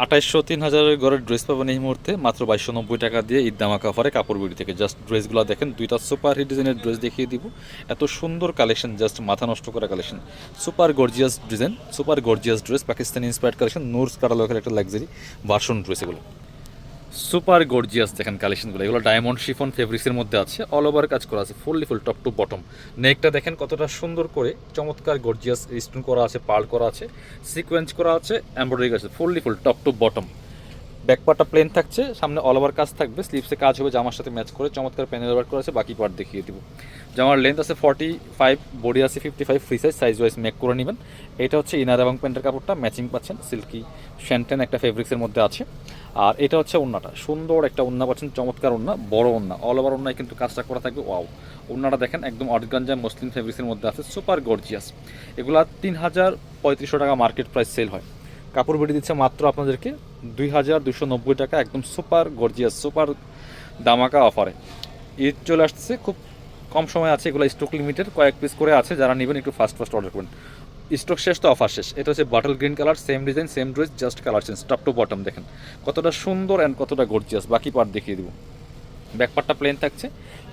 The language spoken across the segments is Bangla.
2800-3000 ঘরের ড্রেস পাবেন এই মুহূর্তে মাত্র 2290 টাকা দিয়ে ঈদ ধামাকা অফারে কাপড় বিড়ি থেকে। জাস্ট ড্রেসগুলো দেখেন, দুইটা সুপার হিট ডিজাইনের ড্রেস দেখিয়ে দিব। এত সুন্দর কালেকশন, জাস্ট মাথা নষ্ট করা collection. Super gorgeous design, super gorgeous dress, Pakistani inspired collection, Noor's কাটালকের একটা লাক্সারি ভার্সন ড্রেস এগুলো। সুপার গর্জিয়াস দেখেন কালেকশনগুলো, এগুলো ডায়মন্ড শিফন ফেব্রিক্সের মধ্যে আছে, অল ওভার কাজ করা আছে, ফুল টপ টু বটম। নেকটা দেখেন কতটা সুন্দর করে চমৎকার গর্জিয়াস স্টোন করা আছে, পার্ল করা আছে, সিকোয়েন্স করা আছে, এমব্রয়ডারি আছে, ফুল টপ টু বটম। ব্যাকপার্টটা প্লেন থাকছে, সামনে অল ওভার কাজ থাকবে, স্লিভসে কাজ হবে জামার সাথে ম্যাচ করে, চমৎকার প্যানেল ওয়ার্ক করা আছে। বাকি পার্ট দেখিয়ে দিব। জামার লেন্থ আছে 45, বডি আছে 55, ফ্রি সাইজ ওয়াইজ মেক করে নেবেন। এটা হচ্ছে ইনার এবং প্যান্টের কাপড়টা ম্যাচিং পাচ্ছেন, সিল্কি শ্যান্টেন একটা ফেব্রিক্সের মধ্যে আছে। আর এটা হচ্ছে ওন্নাটা, সুন্দর একটা ওন্না পাচ্ছেন, চমৎকার ওন্না, বড় ওন্না, অল ওভার ওন্নায় কিন্তু কাজটা করা থাকবে। ওয়াও, ওন্নাটা দেখেন একদম অর্গানজা মসলিন ফেব্রিক্সের মধ্যে আছে, সুপার গর্জিয়াস। এগুলা 3500 টাকা মার্কেট প্রাইস সেল হয়। কাপড় বেড়ে দিচ্ছে মাত্র আপনাদেরকে 2290 টাকা, একদম সুপার গর্জিয়াস, সুপার দামাকা অফারে। ঈদ চলে আসছে, খুব কম সময় আছে, এগুলো স্টক লিমিটেড, কয়েক পিস করে আছে, যারা নেবেন একটু ফাস্ট অর্ডার করবেন। স্টক শেষ তো অফার শেষ। এটা হচ্ছে bottle green colour, same design same dress, just colour change, top to bottom দেখেন কতটা সুন্দর অ্যান্ড কতটা গর্জিয়াস। বাকি পার্ট দেখিয়ে দিব। ব্যাকপার্টটা প্লেন থাকছে,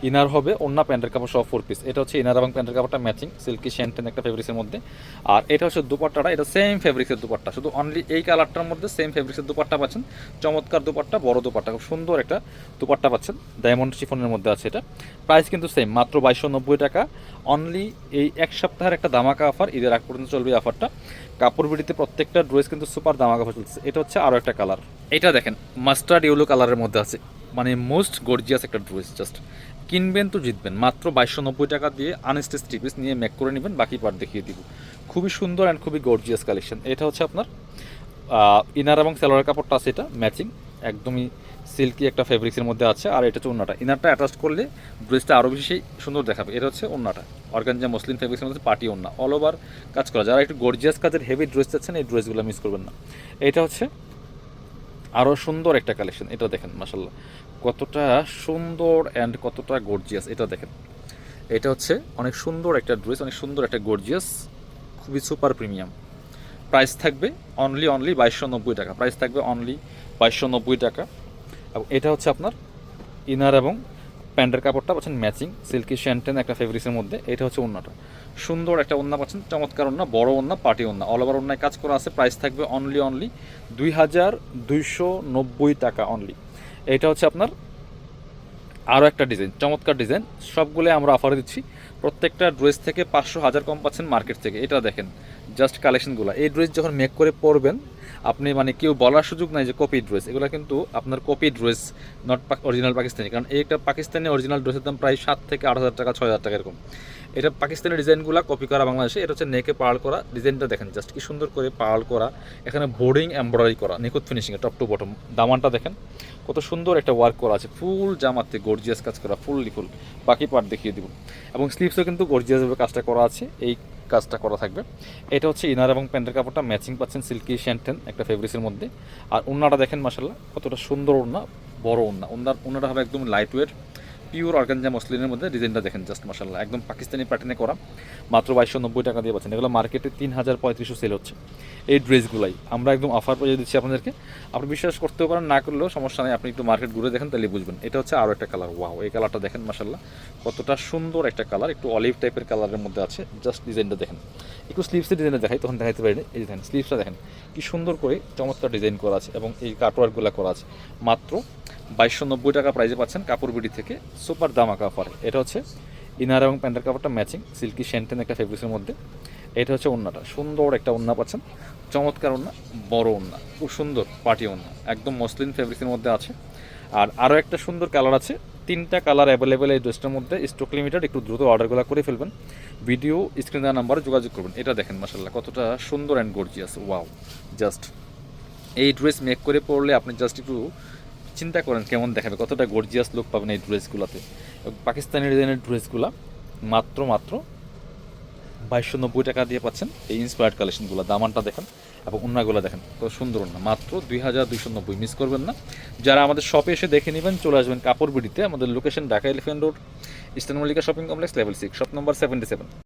ইনার হবে ওন্না প্যান্টের কাপড় সহ 4 পিস। এটা হচ্ছে ইনার এবং প্যান্টের কাপড়টা ম্যাচিং, সিল্কি শ্যান্টেন একটা ফেব্রিক্সের মধ্যে। আর এটা হচ্ছে দুপাট্টাটা, এটা সেম ফেব্রিক্সের দুপাট্টা, শুধু অনলি এই কালারটার মধ্যে সেম ফেব্রিক্সের দুপাট্টা পাচ্ছেন। চমৎকার দুপাট্টা, বড় দুপাট্টা, খুব সুন্দর একটা দুপাট্টা পাচ্ছেন, ডায়মন্ড শিফনের মধ্যে আছে এটা। প্রাইস কিন্তু সেম, মাত্র 2290 টাকা। অনলি এই এক সপ্তাহের একটা দামাকা অফার, ঈদের আগ পর্যন্ত চলবে অফারটা। কাপড় বিড়িতে প্রত্যেকটা ড্রেস কিন্তু সুপার দামাকা অফার চলছে। এটা হচ্ছে আরও একটা কালার, এটা দেখেন মাস্টার্ড ইয়েলো কালারের মধ্যে আছে, মানে মোস্ট গর্জিয়াস একটা ড্রেস। জাস্ট কিনবেন তো জিতবেন, মাত্র 2290 টাকা দিয়ে আনস্টিচ থ্রি পিস নিয়ে মেক করে নেবেন। বাকি পার্ট দেখিয়ে দিব। খুবই সুন্দর অ্যান্ড খুবই গর্জিয়াস কালেকশন। এটা হচ্ছে আপনার ইনার এবং সালোয়ার কাপড়টা আছে, এটা ম্যাচিং, একদমই সিল্কি একটা ফেব্রিক্সের মধ্যে আছে। আর এটা হচ্ছে ওন্নাটা, ইনারটা অ্যাটাচ করলে ড্রেসটা আরও বেশি সুন্দর দেখাবে। এটা হচ্ছে ওন্নাটা, অর্গানজা মসলিন ফেব্রিক্সের মধ্যে পার্টি ওন্না, অল ওভার কাজ করা। যারা একটু গর্জিয়াস কাজের হেভি ড্রেস চাচ্ছেন, এই ড্রেসগুলো মিস করবেন না। এটা হচ্ছে আরও সুন্দর একটা কালেকশন, এটা দেখেন মাশাল্লাহ কতটা সুন্দর অ্যান্ড কতটা গর্জিয়াস। এটা দেখেন, এটা হচ্ছে অনেক সুন্দর একটা ড্রেস, অনেক সুন্দর একটা গর্জিয়াস, খুবই সুপার প্রিমিয়াম। প্রাইস থাকবে অনলি 2290 টাকা, প্রাইস থাকবে অনলি 2290 টাকা। এবং এটা হচ্ছে আপনার ইনার এবং প্যান্টের কাপড়টা পাচ্ছেন ম্যাচিং, সিল্কি শ্যান্টেন একটা ফেব্রিক্সের মধ্যে। এটা হচ্ছে ওন্নাটা, সুন্দর একটা ওন্না পাচ্ছেন, চমৎকার ওন্না, বড় ওন্না, পার্টি ওন্না, অল ওভার ওন্নায় কাজ করা আছে। প্রাইস থাকবে অনলি 2290 টাকা অনলি। এটা হচ্ছে আপনার আরও একটা ডিজাইন, চমৎকার ডিজাইন, সবগুলো আমরা অফারে দিচ্ছি। প্রত্যেকটা ড্রেস থেকে 500-1000 কম পাচ্ছেন মার্কেট থেকে। এটা দেখেন জাস্ট কালেকশনগুলো, এই ড্রেস যখন মেক করে পরবেন আপনি, মানে কেউ বলার সুযোগ নাই যে কপি ড্রেস। এগুলো কিন্তু আপনার copy dress, not original Pakistani. কারণ এই একটা পাকিস্তানি অরিজিনাল ড্রেসের দাম প্রায় 7 থেকে 8,000 টাকা, 6,000 টাকা এরকম। এটা পাকিস্তানি ডিজাইনগুলো কপি করা বাংলাদেশে। এটা হচ্ছে নেকে পার্ল করা, ডিজাইনটা দেখেন জাস্ট কি সুন্দর করে পার্ল করা, এখানে বোর্ডিং এমব্রয়ডারি করা, নিখুঁত ফিনিশিংয়ে টপ টু বটম। দামানটা দেখেন কত সুন্দর একটা ওয়ার্ক করা আছে, ফুল জামাতে গর্জিয়াস কাজ করা, ফুল। বাকি পার্ট দেখিয়ে দিব। এবং স্লিভসও কিন্তু গর্জিয়াসভাবে কাজটা করা আছে, এই কাজটা করা থাকবে। এটা হচ্ছে ইনার এবং প্যান্টের কাপড়টা ম্যাচিং পাচ্ছেন, সিল্কি শ্যান্টেন একটা ফেব্রিক্সের মধ্যে। আর ওন্নাটা দেখেন মাশাল্লাহ কতটা সুন্দর ওন্না, বড় ওন্না, ওন্নাটা হবে একদম লাইট ওয়েট পিওর অর্গানজা মসলিনের মধ্যে। ডিজাইনটা দেখেন জাস্ট মাশাল্লাহ, একদম পাকিস্তানি প্যাটার্নে করা। মাত্র 2290 টাকা দিয়ে পাচ্ছেন। এগুলো মার্কেটে 3035 সেল হচ্ছে। এই ড্রেসগুলাই আমরা একদম অফার পেয়ে দিচ্ছি আপনাদেরকে। আপনি বিশ্বাস করতেও পারেন, না করলেও সমস্যা নেই, আপনি একটু মার্কেট ঘুরে দেখেন তাহলে বুঝবেন। এটা হচ্ছে আরও একটা কালার, ওয়াও, এই কালারটা দেখেন মাশাল্লাহ কতটা সুন্দর একটা কালার, একটু অলিভ টাইপের কালারের মধ্যে আছে। জাস্ট ডিজাইনটা দেখেন, একটু স্লিভসের ডিজাইনটা দেখাই, তখন দেখাইতে পারিনি। এই দেখেন স্লিভসটা দেখেন কি সুন্দর করে চমৎকার ডিজাইন করা আছে, এবং এই কাটওয়ার্কগুলো করা আছে। মাত্র 2290 টাকা প্রাইজে পাচ্ছেন কাপড় বিডি থেকে, সুপার দামাকা অফারে। এটা হচ্ছে ইনার এবং প্যান্টের কাপড়টা ম্যাচিং, সিল্কি শ্যান্টেন একটা ফেব্রিক্সের মধ্যে। এটা হচ্ছে ওন্নাটা, সুন্দর একটা ওন্না পাচ্ছেন, চমৎকার ওন্না, বড় ওন্না, খুব সুন্দর পার্টি ওন্না, একদম মসলিন ফেব্রিক্সের মধ্যে আছে। আর আরও একটা সুন্দর কালার আছে, 3টা কালার অ্যাভেলেবেল এই ড্রেসটার মধ্যে, স্টক লিমিটেড। একটু দ্রুত অর্ডারগুলো করে ফেলবেন, ভিডিও স্ক্রিন দেওয়ার নাম্বারে যোগাযোগ করবেন। এটা দেখেন মাশাল্লাহ কতটা সুন্দর অ্যান্ড গর্জিয়াস, ওয়াও। জাস্ট এই ড্রেস মেক করে পরলে আপনি জাস্ট একটু চিন্তা করেন কেমন দেখাবে, কতটা গর্জিয়াস লুক পাবেন এই ড্রেসগুলোতে। পাকিস্তানি ডিজাইনের ড্রেসগুলো মাত্র 2290 টাকা দিয়ে পাচ্ছেন এই ইন্সপায়ার্ড কালেকশনগুলো। দামানটা দেখেন এবং ওন্নাগুলো দেখেন কত সুন্দর ওন্না, মাত্র 2290, মিস করবেন না। যারা আমাদের শপে এসে দেখে নেবেন, চলে আসবেন কাপড় বিডিতে। আমাদের location Dhaka elephant road, eastern Mallika shopping complex, level 6, shop number 77।